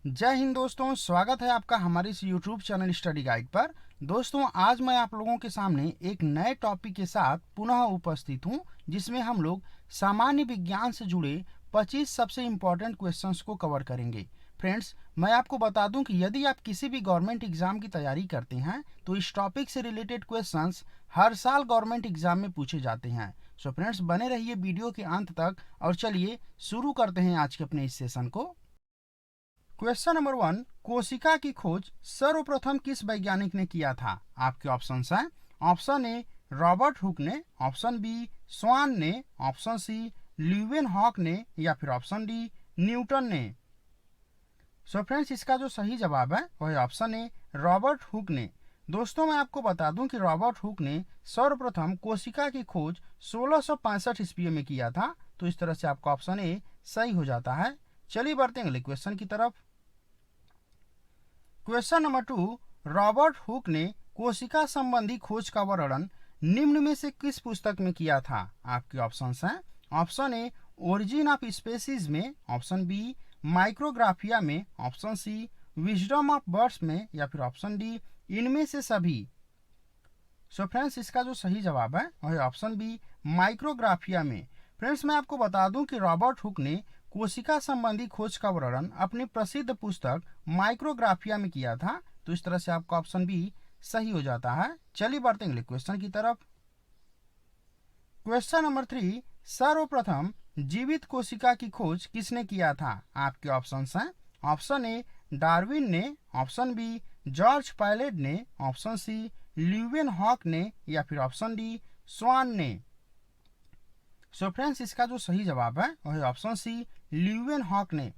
जय हिंद दोस्तों, स्वागत है आपका हमारे इस YouTube चैनल स्टडी गाइड पर। दोस्तों, आज मैं आप लोगों के सामने एक नए टॉपिक के साथ पुनः उपस्थित हूं, जिसमें हम लोग सामान्य विज्ञान से जुड़े 25 सबसे इम्पोर्टेंट क्वेश्चंस को कवर करेंगे। फ्रेंड्स, मैं आपको बता दूं कि यदि आप किसी भी गवर्नमेंट एग्जाम की तैयारी करते हैं तो इस टॉपिक से रिलेटेड क्वेश्चंस हर साल गवर्नमेंट एग्जाम में पूछे जाते हैं। सो फ्रेंड्स, बने रहिए वीडियो के अंत तक और चलिए शुरू करते हैं आज के अपने इस सेशन को। क्वेश्चन नंबर 1, कोशिका की खोज सर्वप्रथम किस वैज्ञानिक ने किया था? आपके ऑप्शंस हैं। ऑप्शन ए रॉबर्ट हुक ने, ऑप्शन बी स्वान ने, ऑप्शन सी ल्यूवेनहॉक ने या फिर ऑप्शन डी न्यूटन ने। सो फ्रेंड्स, इसका जो सही जवाब है वह ऑप्शन ए रॉबर्ट हुक ने। दोस्तों, मैं आपको बता दूं कि रॉबर्ट हुक ने सर्वप्रथम कोशिका की खोज 1665 ईस्वी में किया था। तो इस तरह से आपका ऑप्शन ए सही हो जाता है। चलिए बढ़ते हैं अगले क्वेश्चन की तरफ। क्वेश्चन नंबर 2, रॉबर्ट हुक ने कोशिका संबंधी खोज का वर्णन निम्न में से किस पुस्तक में किया था? आपके ऑप्शंस हैं। Option A origin of species में, ऑप्शन बी माइक्रोग्राफिया में, option C wisdom of birds में या फिर ऑप्शन डी इनमें से सभी। सो फ्रेंड्स, इसका जो सही जवाब है वह ऑप्शन बी माइक्रोग्राफिया में। फ्रेंड्स, मैं आपको बता दूं कि रॉबर्ट हुक ने कोशिका संबंधी खोज का वर्णन अपनी प्रसिद्ध पुस्तक माइक्रोग्राफिया में किया था। तो इस तरह से आपका ऑप्शन बी सही हो जाता है। चलिए बढ़ते हैं अगले क्वेश्चन की तरफ। क्वेश्चन नंबर 3, सर्वप्रथम जीवित कोशिका की खोज किसने किया था? आपके ऑप्शंस हैं। ऑप्शन ए डार्विन ने, ऑप्शन बी जॉर्ज पायलेट ने, ऑप्शन सी ल्यूवेनहॉक ने या फिर ऑप्शन डी स्वान ने। सो फ्रेंड्स, इसका जो सही जवाब है वह ऑप्शन सी ल्यूवेनहॉक ने।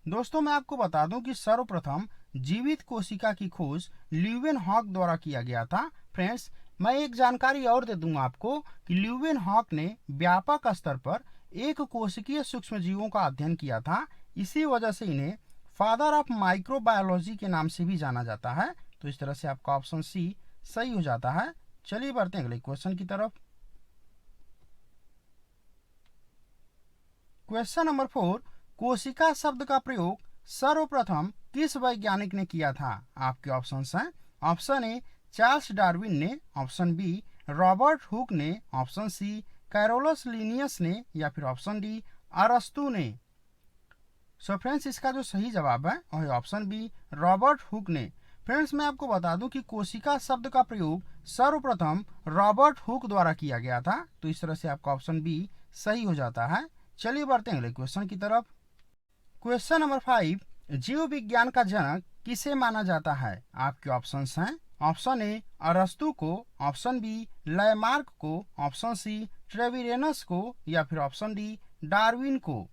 दोस्तों, मैं आपको बता दूं कि सर्वप्रथम जीवित कोशिका की खोज ल्यूवेनहॉक द्वारा किया गया था। फ्रेंड्स, मैं एक जानकारी और दे दूंगा आपको कि ल्यूवेनहॉक ने व्यापक स्तर पर एक कोशिकीय सूक्ष्मजीवों का अध्ययन किया था। इसी वजह से इन्हें फादर ऑफ माइक्रोबायोलॉजी के नाम से भी जाना जाता है। तो इस तरह से आपका ऑप्शन सी सही हो जाता है। चलिए बढ़ते हैं अगले क्वेश्चन की तरफ। क्वेश्चन नंबर 4, कोशिका शब्द का प्रयोग सर्वप्रथम किस वैज्ञानिक ने किया था? आपके ऑप्शंस हैं। ऑप्शन ए चार्ल्स डार्विन ने, ऑप्शन बी रॉबर्ट हुक ने, ऑप्शन सी कैरोलस लिनियस ने या फिर ऑप्शन डी अरस्तु ने। सो फ्रेंड्स, इसका जो सही जवाब है वह ऑप्शन बी रॉबर्ट हुक ने। फ्रेंड्स, मैं आपको बता दूं कि कोशिका शब्द का प्रयोग सर्वप्रथम रॉबर्ट हुक द्वारा किया गया था। तो इस तरह से आपका ऑप्शन बी सही हो जाता है। चलिए बढ़ते हैं अगले क्वेश्चन की तरफ। क्वेश्चन नंबर 5, जीव विज्ञान का जनक किसे माना जाता है? आपके ऑप्शंस हैं। ऑप्शन ए अरस्तु को, ऑप्शन बी लैमार्क को, ऑप्शन सी ट्रेविरेनस को या फिर ऑप्शन डी डार्विन को।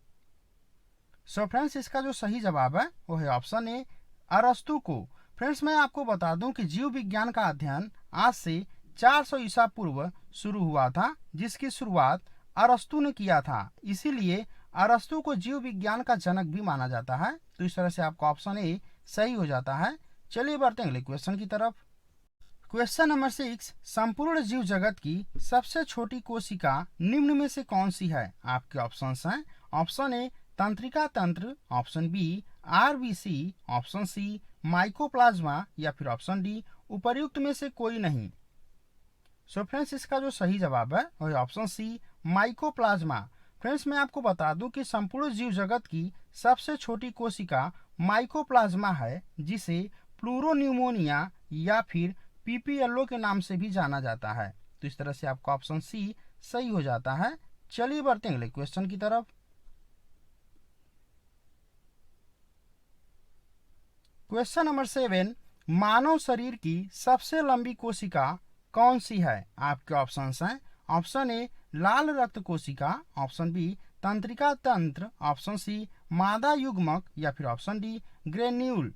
सो फ्रेंड्स, इसका जो सही जवाब है वो है ऑप्शन ए अरस्तु को। फ्रेंड्स, मैं आपको बता दूं कि जीव विज्ञान का अध्ययन आज से 400 ईसा पूर्व शुरू हुआ था, जिसकी शुरुआत अरस्तु ने किया था। इसीलिए अरस्तु को जीव विज्ञान का जनक भी माना जाता है। तो इस तरह से आपका ऑप्शन ए सही हो जाता है। चलिए बढ़ते हैं अगले क्वेश्चन की तरफ। क्वेश्चन नंबर 6, संपूर्ण जीव जगत की सबसे छोटी कोशिका निम्न में से कौन सी है? आपके ऑप्शंस हैं। ऑप्शन ए तंत्रिका तंत्र, option B RBC, option C mycoplasma या फिर ऑप्शन डी उपर्युक्त में से कोई नहीं। सो फ्रेंड्स, इसका जो सही जवाब है वह ऑप्शन सी माइकोप्लाज्मा। फ्रेंड्स, मैं आपको बता दूं कि संपूर्ण जीव जगत की सबसे छोटी कोशिका माइकोप्लाज्मा है, जिसे प्लूरोन्यूमोनिया या फिर पीपीएलओ के नाम से भी जाना जाता है। तो इस तरह से आपका ऑप्शन सी सही हो जाता है। चलिए बढ़ते हैं अगले क्वेश्चन की तरफ। क्वेश्चन नंबर 7, मानव शरीर की सबसे लंबी कोशिका कौन सी है? आपके ऑप्शंस हैं। ऑप्शन ए लाल रक्त कोशिका, ऑप्शन बी तंत्रिका तंत्र, ऑप्शन सी मादा युग्मक या फिर ऑप्शन डी ग्रेन्यूल।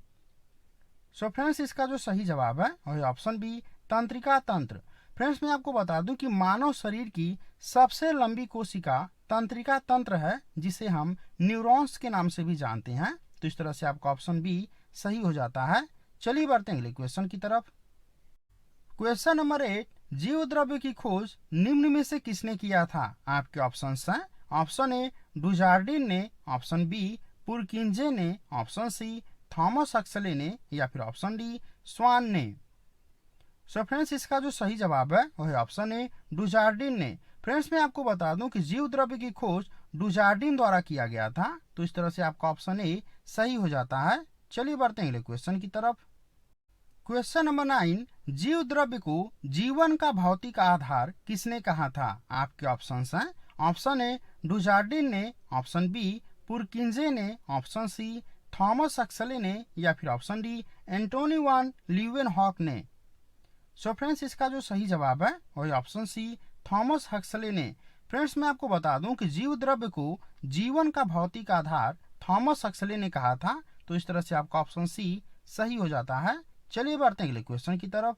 सो फ्रेंड्स, इसका जो सही जवाब है वह ऑप्शन बी तंत्रिका तंत्र। फ्रेंड्स, मैं आपको बता दूं कि मानव शरीर की सबसे लंबी कोशिका तंत्रिका तंत्र है, जिसे हम न्यूरॉन्स के नाम से भी जानते हैं। तो इस तरह से आपका ऑप्शन बी सही हो जाता है। चलिए बढ़ते हैं अगले क्वेश्चन की तरफ। क्वेश्चन नंबर 8, जीव द्रव्य की खोज निम्न में से किसने किया था? आपके ऑप्शंस हैं। ऑप्शन ए डुजार्डिन ने, ऑप्शन बी पुरकिंजे ने, ऑप्शन सी थॉमस हक्सले ने या फिर ऑप्शन डी स्वान ने। सो फ्रेंड्स इसका जो सही जवाब है वह है ऑप्शन ए डुजार्डिन ने। फ्रेंड्स मैं आपको बता दूं कि जीव द्रव्य की खोज डुजार्डिन द्वारा किया गया था, तो इस तरह से आपका ऑप्शन ए सही हो जाता है। चलिए बढ़ते हैं अगले क्वेश्चन की तरफ। क्वेश्चन नंबर 9, जीव द्रव्य को जीवन का भौतिक आधार किसने कहा था? आपके ऑप्शंस हैं। ऑप्शन ए डुजार्डिन ने, ऑप्शन बी पुरकिंजे ने, ऑप्शन सी थॉमस हक्सले ने या फिर ऑप्शन डी एंटोनी वान ल्यूवेनहॉक ने। सो फ्रेंड्स इसका जो सही जवाब है वही ऑप्शन सी थॉमस हक्सले ने। फ्रेंड्स मैं आपको बता दूं कि जीव द्रव्य को जीवन का भौतिक आधार थॉमस हक्सले ने कहा था, तो इस तरह से आपका ऑप्शन सी सही हो जाता है। चलिए बढ़ते हैं अगले क्वेश्चन की तरफ।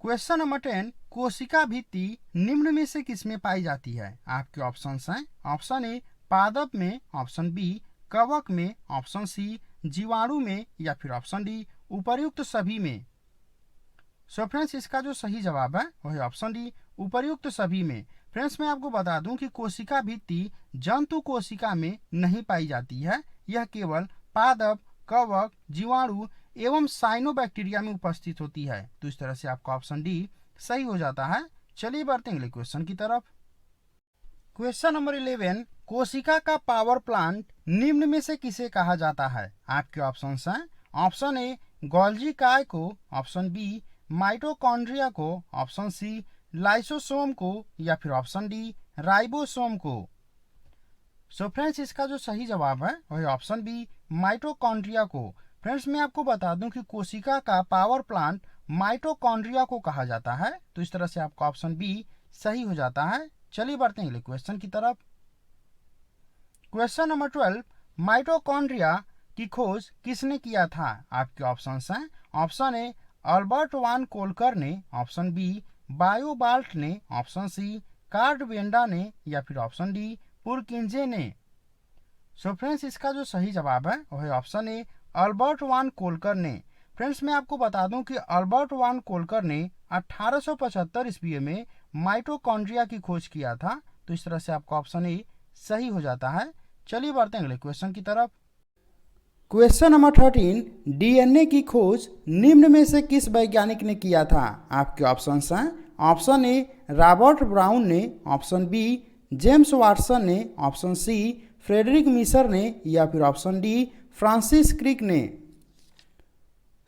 क्वेश्चन नंबर 10, कोशिका भित्ति निम्न में से किसमें पाई जाती है? आपके ऑप्शंस हैं। ऑप्शन ए पादप में, ऑप्शन बी कवक में, ऑप्शन सी जीवाणु में या फिर ऑप्शन डी उपर्युक्त सभी में। सो फ्रेंड्स इसका जो सही जवाब है वह है ऑप्शन डी उपर्युक्त सभी में। फ्रेंड्स मैं आपको बता दूं कि कोशिका भित्ति जंतु कोशिका में नहीं पाई जाती है, यह केवल पादप, कवक, जीवाणु एवं साइनोबैक्टीरिया में उपस्थित होती है, तो इस तरह से आपका ऑप्शन डी सही हो जाता है। चलिए बढ़ते हैं अगले क्वेश्चन की तरफ। क्वेश्चन नंबर 11, कोशिका का पावर प्लांट निम्न में से किसे कहा जाता है? आपके ऑप्शंस हैं। ऑप्शन ए गोल्जी काय को, ऑप्शन बी माइटोकॉन्ड्रिया को, ऑप्शन सी लाइसोसोम को या फिर ऑप्शन डी राइबोसोम को। सो फ्रेंड्स इसका जो सही जवाब है वह है ऑप्शन बी माइटोकॉन्ड्रिया को। फ्रेंड्स मैं आपको बता दूं कि कोशिका का पावर प्लांट माइटोकॉन्ड्रिया को कहा जाता है, तो इस तरह से आपका ऑप्शन बी सही हो जाता है। चलिए बढ़ते हैं अगले क्वेश्चन की तरफ। क्वेश्चन नंबर 12, माइटोकॉन्ड्रिया की खोज किसने किया था? आपके ऑप्शंस हैं। ऑप्शन ए अल्बर्ट वान कोलकर ने, ऑप्शन बी बायोबाल्ट ने, ऑप्शन सी कार्ड वेंडा ने या फिर ऑप्शन डी पुरकिंजे ने। सो फ्रेंड्स इसका जो सही जवाब है वह है ऑप्शन ए अल्बर्ट वान कोलकर ने। फ्रेंड्स मैं आपको बता दूं कि अल्बर्ट वान कोलकर ने 1875 ईस्वी में माइटोकॉन्ड्रिया की खोज किया था, तो इस तरह से आपका ऑप्शन ए सही हो जाता है। चलिए बढ़ते हैं अगले क्वेश्चन की तरफ। क्वेश्चन नंबर 13, डीएनए की खोज निम्न में से किस वैज्ञानिक ने किया था? आपके ऑप्शंस हैं। ऑप्शन ए रॉबर्ट ब्राउन ने, ऑप्शन बी जेम्स वाटसन ने, ऑप्शन सी फ्रेडरिक मिशर ने या फिर ऑप्शन डी फ्रांसिस क्रिक ने।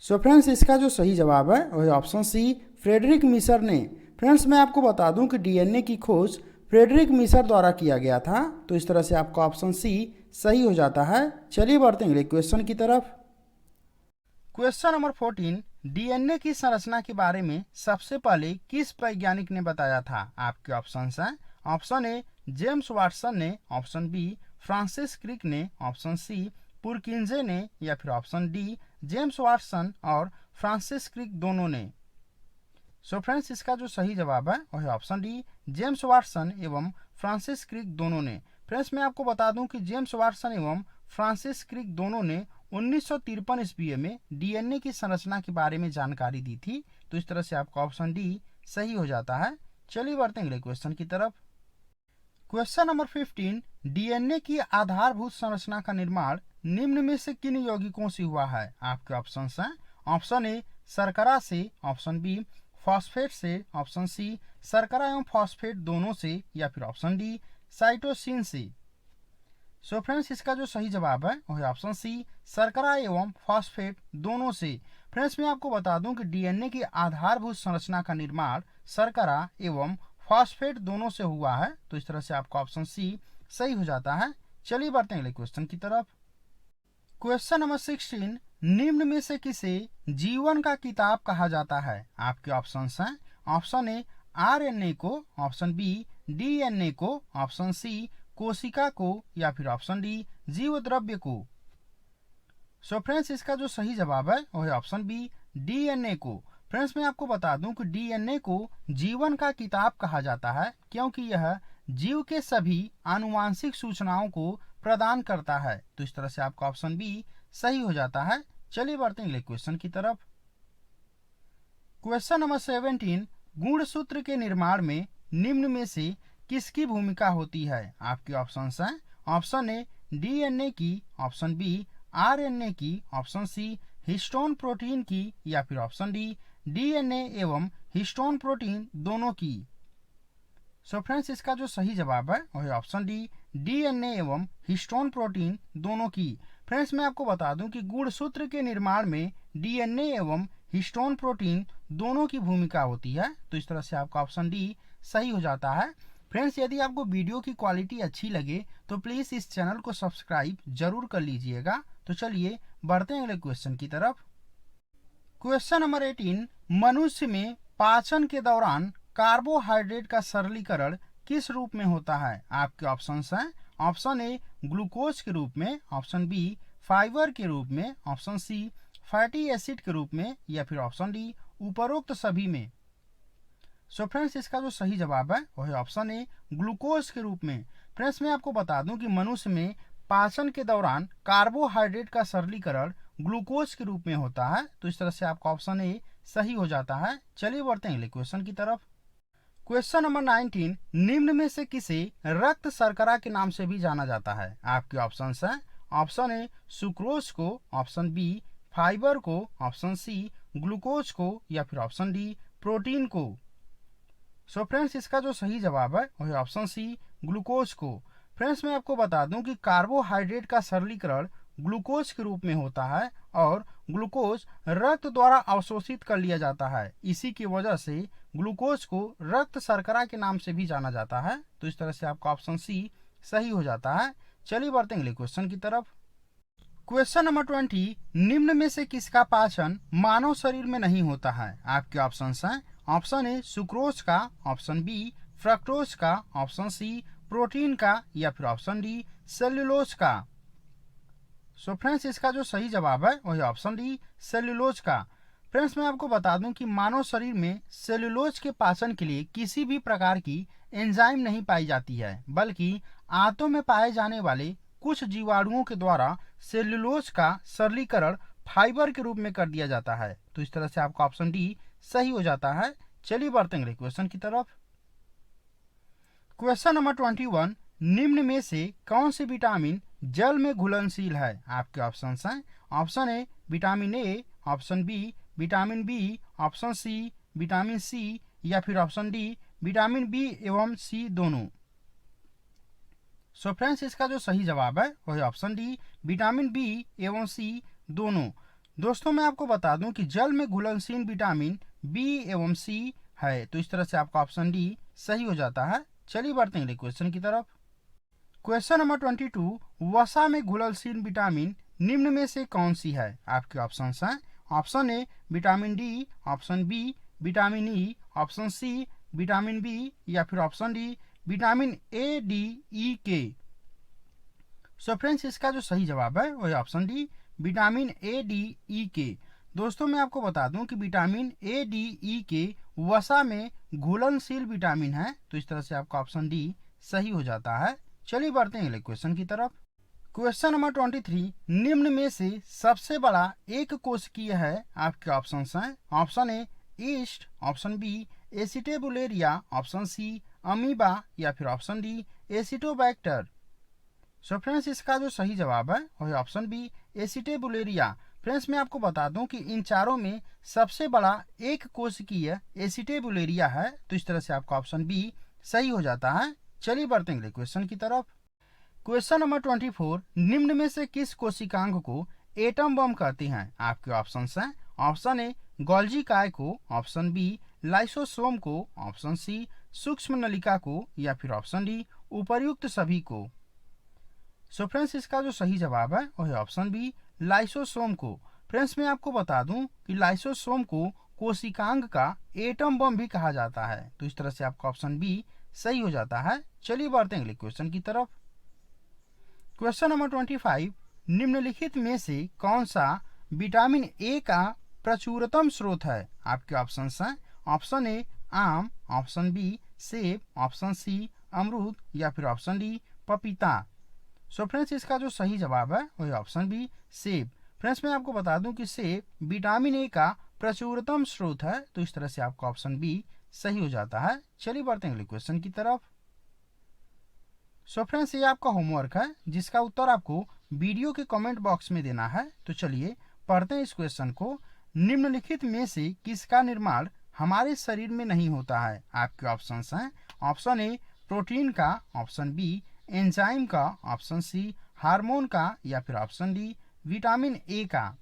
सो फ्रेंड्स इसका जो सही जवाब है वह है ऑप्शन सी फ्रेडरिक मिशर ने। फ्रेंड्स मैं आपको बता दूं कि डीएनए की खोज फ्रेडरिक मिशर द्वारा किया गया था, तो इस तरह से आपका ऑप्शन सी सही हो जाता है। चलिए बढ़ते हैं अगले क्वेश्चन की तरफ। क्वेश्चन नंबर 14, डीएनए की संरचना के बारे में सबसे पहले किस वैज्ञानिक ने बताया था? आपके ऑप्शंस हैं। ऑप्शन ए जेम्स वाटसन ने, ऑप्शन बी फ्रांसिस क्रिक ने, ऑप्शन सी पुरकिंजे ने या फिर ऑप्शन डी जेम्स वाटसन और फ्रांसिस क्रिक दोनों ने। सो फ्रेंड्स इसका जो सही जवाब है वह है ऑप्शन डी जेम्स वाटसन एवं फ्रांसिस क्रिक दोनों ने। फ्रेंड्स मैं आपको बता दूं कि जेम्स वाटसन एवं फ्रांसिस क्रिक दोनों ने 1953 ईस्वी में डीएनए की संरचना के बारे में जानकारी दी थी, तो इस तरह से आपका ऑप्शन डी सही हो जाता है। चलिए बढ़ते हैं अगले क्वेश्चन की तरफ। क्वेश्चन नंबर 15, डीएनए की आधारभूत संरचना का निर्माण निम्न में से किन यौगिकों से हुआ है? आपके ऑप्शंस हैं। ऑप्शन ए शर्करा से, ऑप्शन बी फॉस्फेट से, ऑप्शन सी शर्करा एवं फॉस्फेट दोनों से या फिर ऑप्शन डी साइटोसिन से। सो फ्रेंड्स इसका जो सही जवाब है वह है ऑप्शन सी शर्करा एवं फॉस्फेट दोनों से। फ्रेंड्स मैं आपको बता दूं कि डीएनए की आधारभूत संरचना का निर्माण शर्करा एवं फॉस्फेट दोनों से हुआ है, तो इस तरह से आपका ऑप्शन सी सही हो जाता है। चलिए बढ़ते हैं अगले क्वेश्चन की तरफ। क्वेश्चन नंबर 16, निम्न में से किसे जीवन का किताब कहा जाता है? आपके ऑप्शंस हैं। ऑप्शन ए आरएनए को, ऑप्शन बी डीएनए को, ऑप्शन सी कोशिका को या फिर ऑप्शन डी जीव द्रव्य को। सो फ्रेंड्स इसका जो सही जवाब है वह है ऑप्शन बी डीएनए को। फ्रेंड्स मैं आपको बता दूं कि डीएनए को जीवन का किताब कहा जाता है, क्योंकि यह जीव के सभी आनुवांशिक सूचनाओं को प्रदान करता है, तो इस तरह से आपका ऑप्शन बी सही हो जाता है। चलिए बढ़ते हैं अगले क्वेश्चन की तरफ। क्वेश्चन नंबर 17, गुणसूत्र के निर्माण में निम्न में से किसकी भूमिका होती है? आपके ऑप्शंस हैं। ऑप्शन ए डीएनए की, ऑप्शन बी आरएनए की, ऑप्शन सी हिस्टोन प्रोटीन की, या फिर ऑप्शन डी डीएनए एवं हिस्टोन प्रोटीन दोनों की। सो फ्रेंड्स, इसका जो सही जवाब है वह है ऑप्शन डी डीएनए एवं हिस्टोन प्रोटीन दोनों की। फ्रेंड्स, मैं आपको बता दूं कि गुणसूत्र के निर्माण में डीएनए एवं हिस्टोन प्रोटीन दोनों की भूमिका होती है, तो इस तरह से आपका ऑप्शन डी सही हो जाता है। फ्रेंड्स, यदि आपको वीडियो की क्वालिटी अच्छी लगे तो प्लीज इस चैनल को सब्सक्राइब जरूर कर लीजिएगा। तो चलिए बढ़ते हैं अगले क्वेश्चन की तरफ। क्वेश्चन नंबर 18, मनुष्य में पाचन के दौरान कार्बोहाइड्रेट का सरलीकरण किस रूप में होता है? आपके ऑप्शंस हैं, ऑप्शन ए ग्लूकोज के रूप में, ऑप्शन बी फाइबर के रूप में, ऑप्शन सी फैटी एसिड के रूप में, या फिर ऑप्शन डी उपरोक्त सभी में। सो फ्रेंड्स, इसका जो सही जवाब है वह है ऑप्शन ए ग्लूकोज के रूप में। फ्रेंड्स, मैं आपको बता दूं कि मनुष्य में पाचन के दौरान कार्बोहाइड्रेट का सरलीकरण ग्लूकोज के रूप में होता है, तो इस तरह से आपका ऑप्शन ए सही हो जाता है। चलिए बढ़ते हैं अगले क्वेश्चन की तरफ। क्वेश्चन नंबर 19, निम्न में से किसे रक्त शर्करा के नाम से भी जाना जाता है? आपके ऑप्शन हैं, ऑप्शन ए सुक्रोज को, ऑप्शन बी फाइबर को, ऑप्शन सी ग्लूकोज को, या फिर ऑप्शन डी प्रोटीन को। सो फ्रेंड्स, इसका जो सही जवाब है वह है ऑप्शन सी ग्लूकोज को। फ्रेंड्स, मैं आपको बता दूं कि कार्बोहाइड्रेट का सरलीकरण ग्लूकोज के रूप में होता है और ग्लूकोज रक्त द्वारा अवशोषित कर लिया जाता है। इसी की वजह से ग्लूकोज को रक्त शर्करा के नाम से भी जाना जाता है, तो इस तरह से आपका ऑप्शन सी सही हो जाता है। चलिए बढ़ते हैं अगले क्वेश्चन की तरफ। क्वेश्चन नंबर 20, निम्न में से किसका पाचन मानव शरीर में नहीं होता है? आपके ऑप्शन हैं, ऑप्शन ए सुक्रोज का, ऑप्शन बी फ्रक्टोज का, ऑप्शन सी प्रोटीन का, या फिर ऑप्शन डी सेल्यूलोज का। सो फ्रेंड्स, इसका जो सही जवाब है वह है ऑप्शन डी सेल्यूलोज का। फ्रेंड्स, मैं आपको बता दूं कि मानव शरीर में सेल्यूलोज के पाचन के लिए किसी भी प्रकार की एंजाइम नहीं पाई जाती है, बल्कि आंतों में पाए जाने वाले कुछ जीवाणुओं के द्वारा सेल्यूलोज का सरलीकरण फाइबर के रूप में कर दिया जाता है, तो इस तरह से आपका ऑप्शन डी सही हो जाता है। चलिए बढ़ते हैं अगले क्वेश्चन की तरफ। क्वेश्चन नंबर 21, निम्न में से कौन सी विटामिन जल में घुलनशील है? आपके ऑप्शन हैं, option A vitamin A, option B vitamin B, option C vitamin C, या फिर ऑप्शन डी विटामिन बी एवं सी दोनों। सो फ्रेंड्स, इसका जो सही जवाब है वह है ऑप्शन डी विटामिन बी एवं सी दोनों। दोस्तों, मैं आपको बता दूं कि जल में घुलनशील विटामिन बी एवं सी है, तो इस तरह से आपका ऑप्शन डी सही हो जाता है। चलिए बढ़ते हैं अगले क्वेश्चन की तरफ। क्वेश्चन नंबर 22, वसा में घुलनशील विटामिन निम्न में से कौन सी है? आपके ऑप्शन हैं, option A vitamin D, option B vitamin E, option C vitamin B, या फिर option D vitamin A D E K. So friends, इसका जो सही जवाब है वह option D vitamin A D E K. दोस्तों, मैं आपको बता दूं कि विटामिन ए डी ई के वसा में घुलनशील विटामिन है, तो इस तरह से आपका ऑप्शन डी सही हो जाता है। चलिए बढ़ते हैं अगले क्वेश्चन की तरफ। क्वेश्चन नंबर 23, निम्न में से सबसे बड़ा एक कोशिकीय है? आपके ऑप्शन हैं, option A yeast, option B acetabularia, option C amoeba, या फिर option D acetobacter. So friends, इसका जो सही जवाब है वह है ऑप्शन बी एसिटेबुलेरिया। फ्रेंड्स, मैं आपको बता दूं कि इन चारों में सबसे बड़ा एक कोशिकीय एसिटेबुलेरिया है, तो इस तरह से आपका ऑप्शन बी सही हो जाता है। चलिए बढ़ते हैं अगले क्वेश्चन की तरफ। क्वेश्चन नंबर 24, निम्न में से किस कोशिकांग को एटम बम कहते हैं? आपके ऑप्शन हैं, ऑप्शन ए गोल्जी काय को, ऑप्शन बी लाइसोसोम को, ऑप्शन सी सूक्ष्म नलिका को, या फिर ऑप्शन डी उपर्युक्त सभी को। सो फ्रेंड्स, इसका जो सही जवाब है वह है ऑप्शन बी लाइसोसोम को। फ्रेंड्स, मैं आपको बता दूं कि लाइसोसोम को कोशिकांग का एटम बम भी कहा जाता है, तो इस तरह से आपका ऑप्शन बी सही हो जाता है। चलिए बढ़ते हैं अगले क्वेश्चन की तरफ। क्वेश्चन नंबर 25, निम्नलिखित में से कौन सा विटामिन ए का प्रचुरतम स्रोत है? आपके ऑप्शन हैं, ऑप्शन ए आम, ऑप्शन बी सेब, ऑप्शन सी अमरूद, या फिर ऑप्शन डी पपीता। सो फ्रेंड्स, इसका जो सही जवाब है वह ऑप्शन बी सेब। फ्रेंड्स, मैं आपको बता दूं कि सेब विटामिन ए का प्रचुरतम स्रोत है, तो इस तरह से आपका ऑप्शन बी सही हो जाता है। चलिए बढ़ते हैं अगले क्वेश्चन की तरफ। सो फ्रेंड्स, ये आपका होमवर्क है जिसका उत्तर आपको वीडियो के कमेंट बॉक्स में देना है। तो चलिए पढ़ते हैं इस क्वेश्चन को। निम्नलिखित में से किसका निर्माण हमारे शरीर में नहीं होता है? आपके ऑप्शंस हैं। ऑप्शन ए प्रोटीन का, ऑप्शन बी एंजाइम का, ऑप्शन सी हार्मोन का, या फिर ऑप्शन डी विटामिन ए का।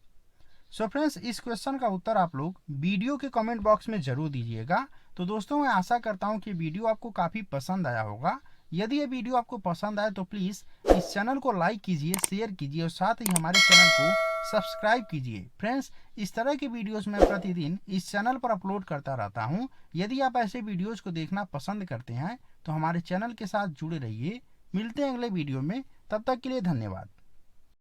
सो फ्रेंड्स, इस क्वेश्चन का उत्तर आप लोग वीडियो के कमेंट बॉक्स में जरूर दीजिएगा। तो दोस्तों, मैं आशा करता हूँ कि वीडियो आपको काफ़ी पसंद आया होगा। यदि ये वीडियो आपको पसंद आए तो प्लीज़ इस चैनल को लाइक कीजिए, शेयर कीजिए और साथ ही हमारे चैनल को सब्सक्राइब कीजिए। फ्रेंड्स, इस तरह की वीडियोस मैं प्रतिदिन इस चैनल पर अपलोड करता रहता हूँ। यदि आप ऐसे वीडियोस को देखना पसंद करते हैं तो हमारे चैनल के साथ जुड़े रहिए। मिलते हैं अगले वीडियो में, तब तक के लिए धन्यवाद।